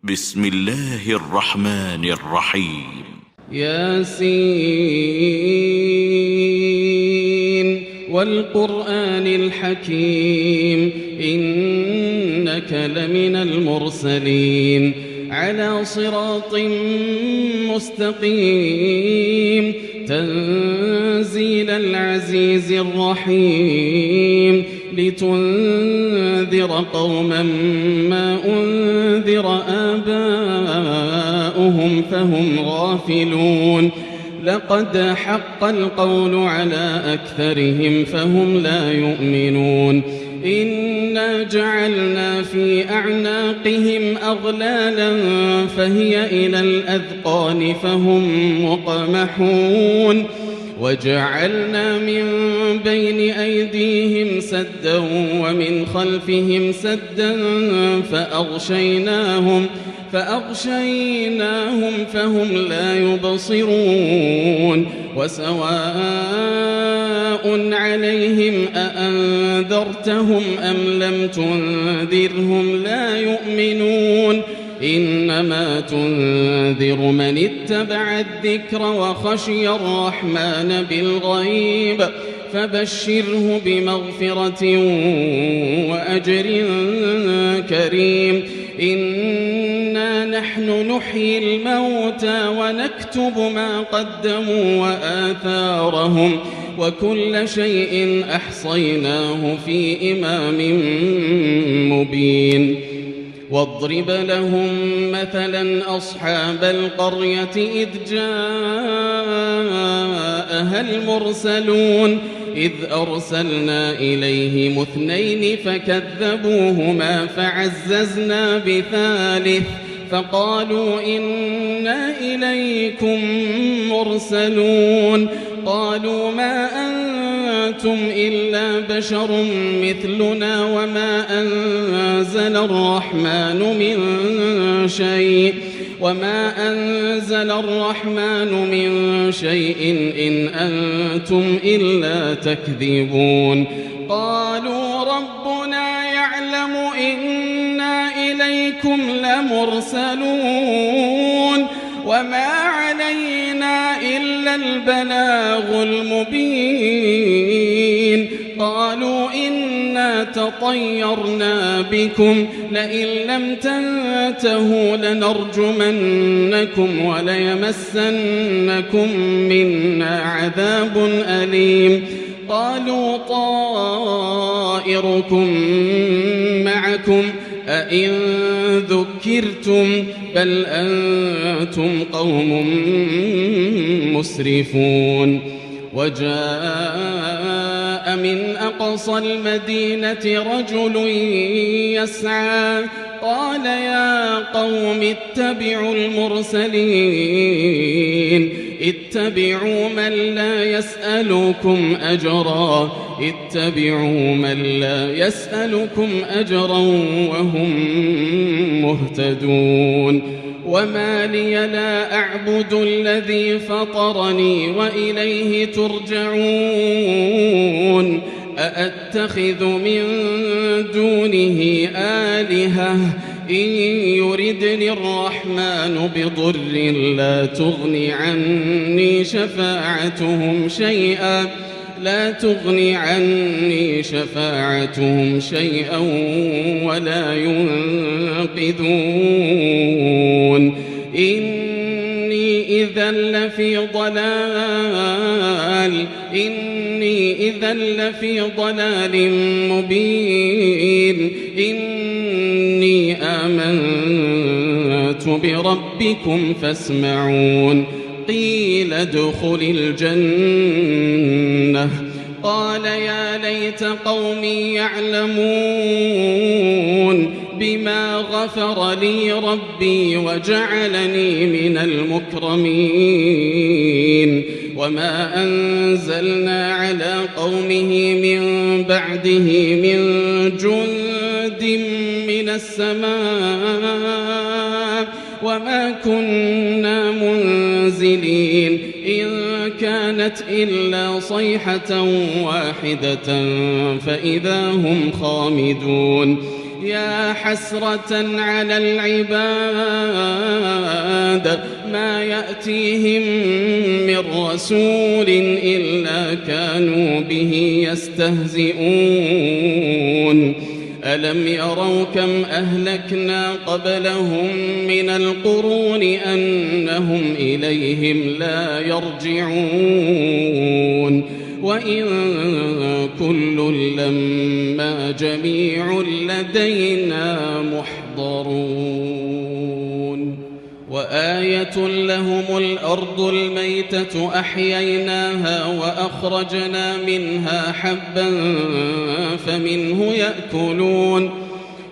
بسم الله الرحمن الرحيم. ياسين والقرآن الحكيم إنك لمن المرسلين على صراط مستقيم تنزيل العزيز الرحيم لتنذر قوما ما أنذر آباؤهم فهم غافلون لقد حق القول على أكثرهم فهم لا يؤمنون إنا جعلنا في أعناقهم أغلالا فهي إلى الأذقان فهم مقمحون وجعلنا من بين أيديهم سدا ومن خلفهم سدا فأغشيناهم فهم لا يبصرون وسواء عليهم أأنذرتهم أم لم تنذرهم لا يؤمنون إنما تنذر من اتبع الذكر وخشي الرحمن بالغيب فبشره بمغفرة وأجر كريم إنا نحن نحيي الموتى ونكتب ما قدموا وآثارهم وكل شيء أحصيناه في إمام مبين واضرب لهم مثلا أصحاب القرية إذ جاءها المرسلون إذ أرسلنا إليهم اثنين فكذبوهما فعززنا بثالث فقالوا إنا إليكم مرسلون قالوا ما أنتم إلا بشر مثلنا وما أنزل الرحمن من شيء إن أنتم إلا تكذبون قالوا ربنا يعلم إنا إليكم لمرسلون وما علينا إلا البلاغ المبين قالوا إنا تطيرنا بكم لئن لم تنتهوا لنرجمنكم وليمسنكم منا عذاب أليم قالوا طائركم معكم أئن ذكرتم بل أنتم قوم مسرفون وجاء من أقصى المدينة رجل يسعى قال يا قوم اتبعوا المرسلين اتبعوا من لا يسألكم أجرا وهم مهتدون وما لي لا أعبد الذي فطرني وإليه ترجعون أأتخذ من دونه آلهة إن يردني الرحمن بضر لا تغني عني شفاعتهم شيئا ولا ينقذون إني إذا لفي ضلال مبين إني آمنت بربكم فاسمعون قيل ادخل الجنة قال يا ليت قومي يعلمون بما غفر لي ربي وجعلني من المكرمين وما أنزلنا على قومه من بعده من جند من السماء وما كنا منزلين إن كانت إلا صيحة واحدة فإذا هم خامدون يا حسرة على العباد ما يأتيهم من رسول إلا كانوا به يستهزئون ألم يروا كم أهلكنا قبلهم من القرون أنهم إليهم لا يرجعون وإن كل لما جميع لدينا محضرون وآية لهم الأرض الميتة أحييناها وأخرجنا منها حبا فمنه يأكلون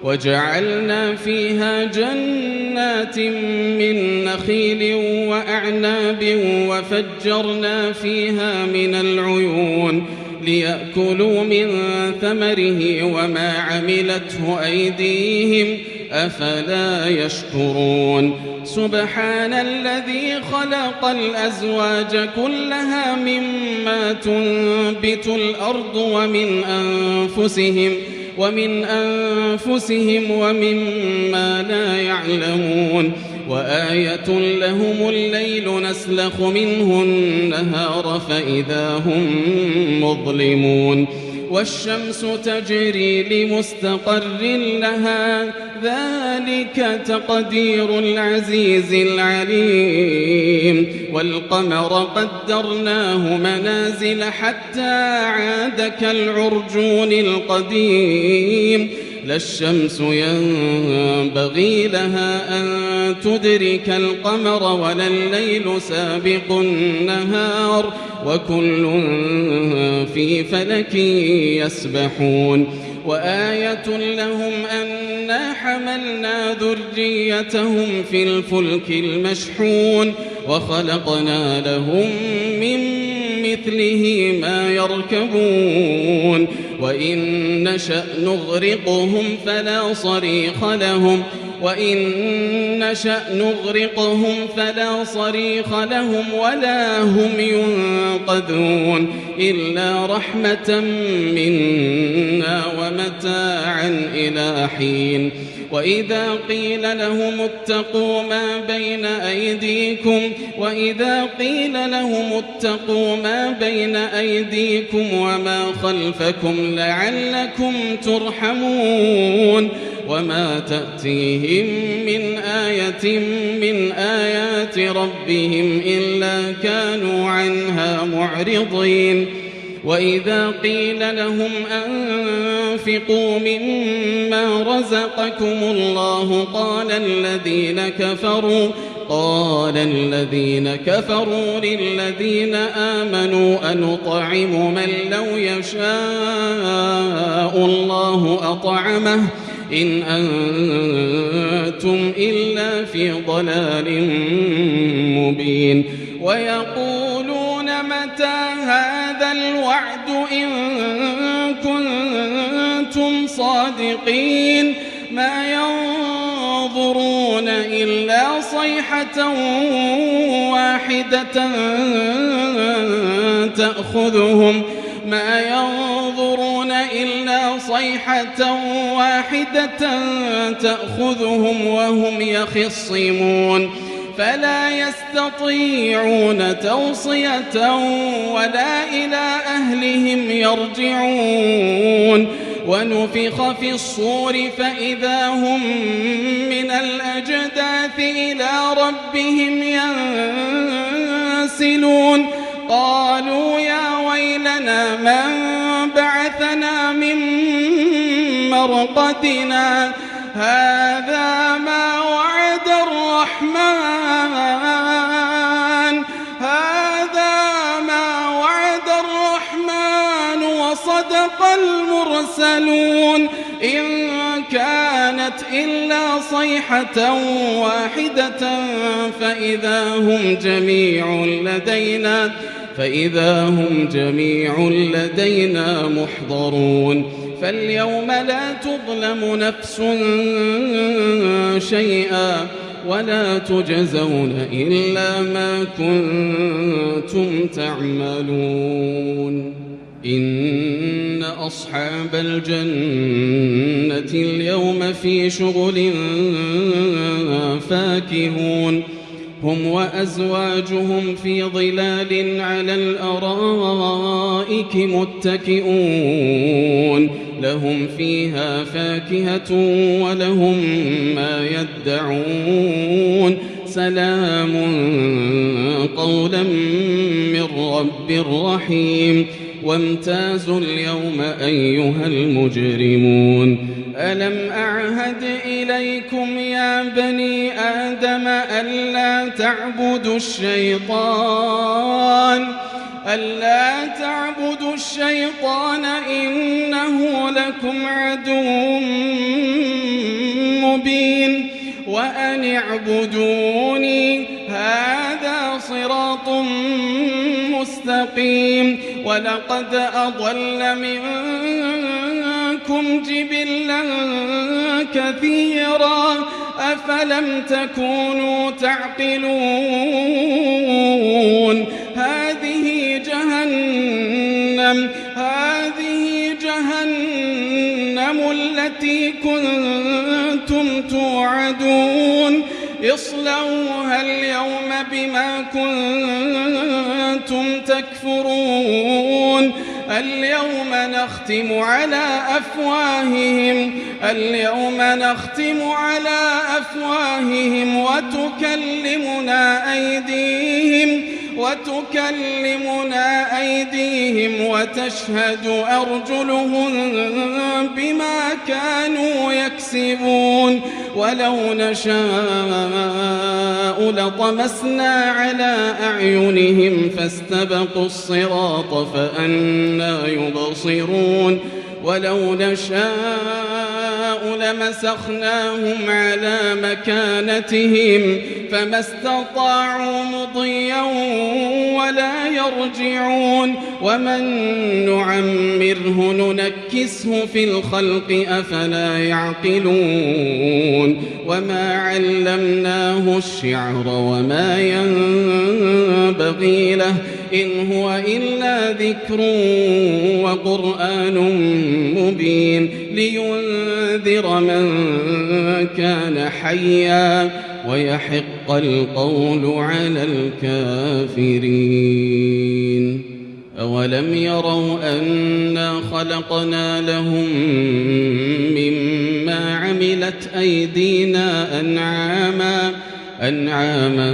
وجعلنا فيها جنات من نخيل وأعناب وفجرنا فيها من العيون ليأكلوا من ثمره وما عملته أيديهم أفلا يشكرون سبحان الذي خلق الأزواج كلها مما تنبت الأرض ومن أنفسهم ومما لا يعلمون وآية لهم الليل نسلخ منه النهار فإذا هم مظلمون والشمس تجري لمستقر لها ذلك تقدير العزيز العليم والقمر قدرناه منازل حتى عاد كالعرجون القديم لا الشمس ينبغي لها أن تدرك القمر ولا الليل سابق النهار وكل في فلك يسبحون وآية لهم أنا حملنا ذريتهم في الفلك المشحون وخلقنا لهم من مثله ما يركبون وإن نشأ نغرقهم فلا صريخ لهم ولا هم ينقذون إلا رحمة منا ومتاعا إلى حين وإذا قيل لهم اتقوا ما بين أيديكم وما خلفكم لعلكم ترحمون وما تأتيهم من آية من آيات ربهم إلا كانوا عنها معرضين وإذا قيل لهم أنفقوا مما رزقكم الله قال الذين كفروا للذين آمنوا أنطعم من لو يشاء الله أطعمه إن أنتم إلا في ضلال مبين ويقولون متى هذا الوعد إن كنتم صادقين ما ينظرون إلا صيحة واحدة تأخذهم وهم يخصمون فلا يستطيعون توصية ولا إلى أهلهم يرجعون ونفخ في الصور فإذا هم من الأجداث إلى ربهم ينسلون قالوا يا ويلنا من بعثنا من مرقدنا هذا ما وعد الرحمن وصدق المرسلون إن كانت إلا صيحة واحدة فإذا هم جميع لدينا محضرون فاليوم لا تظلم نفس شيئا ولا تجزون إلا ما كنتم تعملون إن أصحاب الجنة اليوم في شغل فاكهون هم وأزواجهم في ظلال على الأرائك متكئون لهم فيها فاكهة ولهم ما يدعون سلام قولا من رب رحيم وامتازوا اليوم أيها المجرمون ألم أعهد إليكم يا بني آدم ألا تعبدوا الشيطان إنه لكم عدو مبين وأن اعبدوني هذا صراط مستقيم ولقد أضل منكم جبلا كثيرا أفلم تكونوا تعقلون هذه جهنم التي كنتم توعدون اصلوها اليوم بما كنتم تكفرون اليوم نختم على أفواههم وتكلمنا أيديهم وتشهد أرجلهم بما كانوا يكسبون ولو نشاء لطمسنا على أعينهم فاستبقوا الصراط فأنى يبصرون ولو نشاء لمسخناهم على مكانتهم فما استطاعوا مضيا ولا يرجعون ومن نعمره ننكسه في الخلق أفلا يعقلون وما علمناه الشعر وما ينبغي له إن هو إلا ذكر وقرآن مبين لينذر من كان حيا ويحق القول على الكافرين أولم يروا أنا خلقنا لهم مما عملت أيدينا أنعاما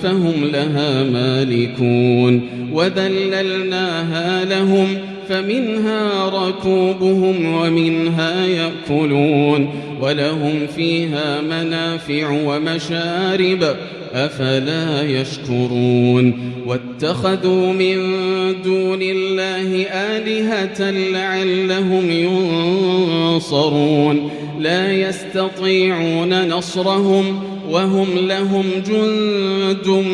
فهم لها مالكون وذللناها لهم فمنها ركوبهم ومنها يأكلون ولهم فيها منافع ومشارب أفلا يشكرون واتخذوا من دون الله آلهة لعلهم ينصرون لا يستطيعون نصرهم وهم لهم جند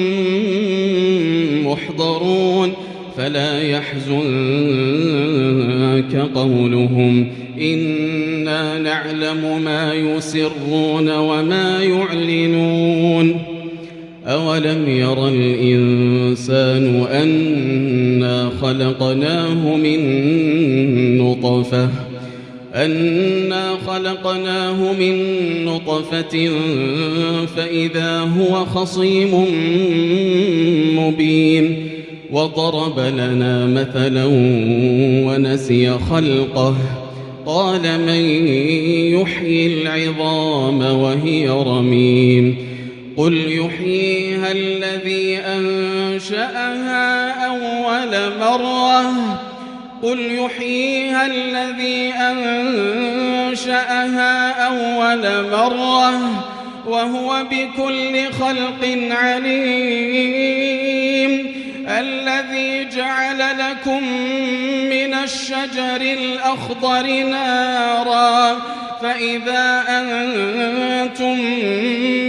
محضرون فلا يحزنك قولهم إنا نعلم ما يسرون وما يعلنون أولم ير الإنسان أنا خلقناه من نطفة فإذا هو خصيم مبين وضرب لنا مثلا ونسي خلقه قال من يحيي العظام وهي رميم قل يحييها الذي أنشأها أول مرة وهو بكل خلق عليم الذي جعل لكم من الشجر الأخضر نارا فإذا أنتم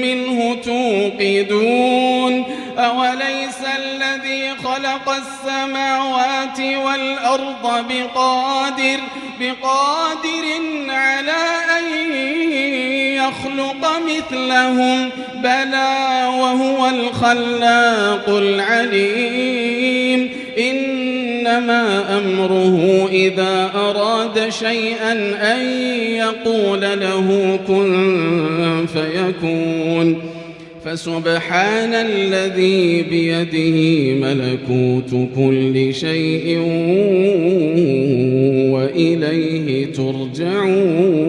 منه توقدون أوليس الذي خلق السماوات والأرض بقادر على أن يخلق مثلهم بلى وهو الخلاق العليم إن إنما أمره إذا أراد شيئا أن يقول له كن فيكون فسبحان الذي بيده ملكوت كل شيء وإليه ترجعون.